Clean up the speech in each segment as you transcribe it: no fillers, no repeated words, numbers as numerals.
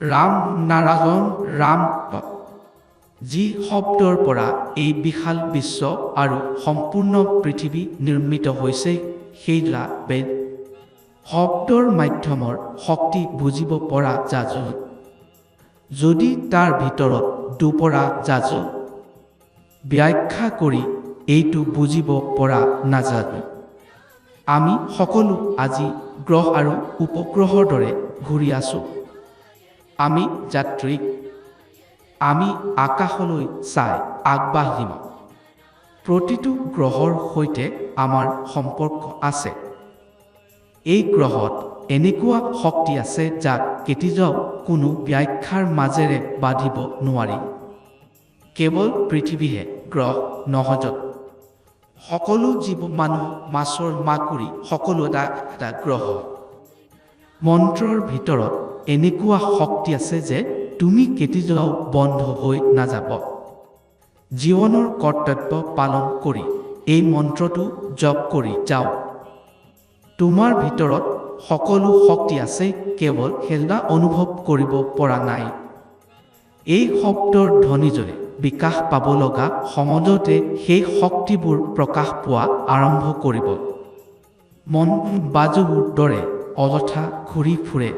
ৰাম নাৰায়ণ ৰাম যি শব্দৰ পৰা এই বিশাল বিশ্ব আৰু সম্পূৰ্ণ পৃথিৱী নিৰ্মিত হৈছে সেইলা বেদ শব্দৰ মাধ্যমৰ শক্তি বুজিব পৰা যাব যদি তাৰ ভিতৰত দুপৰা যাব ব্যাখ্যা কৰি এইটো বুজিব পৰা নাযাব আমি সকলো আজি গ্ৰহ আৰু উপগ্ৰহৰ দৰে ঘূৰি আছো আমি যাত্ৰী আমি আকাশলৈ চাই আগবাঢ়িম প্ৰতিটো গ্ৰহৰ সৈতে আমাৰ সম্পৰ্ক আছে এই গ্ৰহত এনেকুৱা শক্তি আছে যাক কেতিয়াও কোনো ব্যাখ্যাৰ মাজেৰে বাধিব নোৱাৰি কেৱল পৃথিৱীহে গ্ৰহ নহয় সকলো জীৱ মানুহ মাছৰ মাকুৰি সকলো এটা গ্ৰহ মন্ত্ৰৰ ভিতৰত এনেকুৱা শক্তি আছে যে তুমি কেতিয়াও বন্ধ হৈ নাযাব জীৱনৰ কৰ্তব্য পালন কৰি এই মন্ত্ৰটো জপ কৰি যাও তোমাৰ ভিতৰত সকলো শক্তি আছে কেৱল সেয়া অনুভৱ কৰিব পৰা নাই এই শব্দৰ ধ্বনিৰে বিকাশ পাব লগা সমাজতে সেই শক্তিবোৰ প্ৰকাশ পোৱা আৰম্ভ কৰিব মন বাজুৰ দৰে অযথা ঘূৰি ফুৰে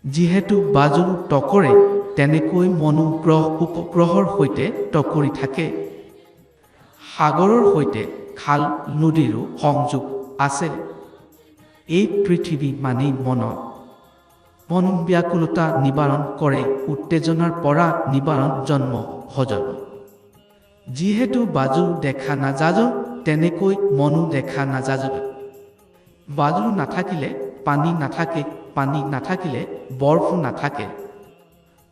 যিহেতু বাজু টকৰে তেনেকৈ মনো গ্ৰহ উপগ্ৰহৰ সৈতে টকৰি থাকে সাগৰৰ সৈতে খাল নদীৰো সংযোগ আছে এই পৃথিৱী মানেই মন ব্যাকুলতা নিবাৰণ কৰে উত্তেজনাৰ পৰা নিবাৰণ জন্ম সজন যিহেতু বাজু দেখা নাযাব তেনেকৈ মনো দেখা নাযাব বাজু নাথাকিলে পানী নাথাকে পানী নাথাকিলে বৰফ নাথাকে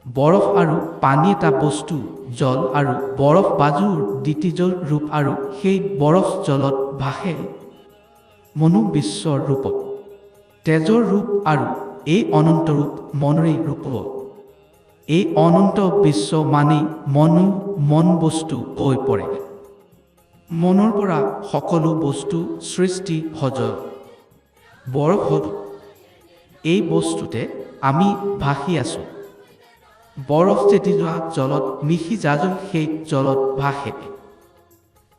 বৰফ আৰু পানী এটা বস্তু জল আৰু বৰফ বাজুৰ দ্বিতীয় ৰূপ আৰু সেই বৰফ জলত ভাসে মনো বিশ্বৰ ৰূপত তেজৰ ৰূপ আৰু এই অনন্ত ৰূপ মনৰে ৰূপ এই অনন্ত বিশ্ব মানেই মন বস্তু হৈ পৰে মনৰ পৰা সকলো বস্তু সৃষ্টি সজ বৰফ এই বস্তুতে আমি ভাসি আছো বৰফ যেতিয়া জলত মিশি যাব সেই জলত ভাসে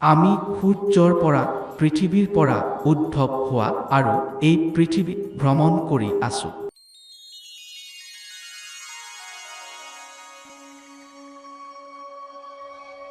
আমি সূৰ্যৰ পৰা পৃথিৱীৰ পৰা উদ্ভৱ হোৱা আৰু এই পৃথিৱী ভ্ৰমণ কৰি আছো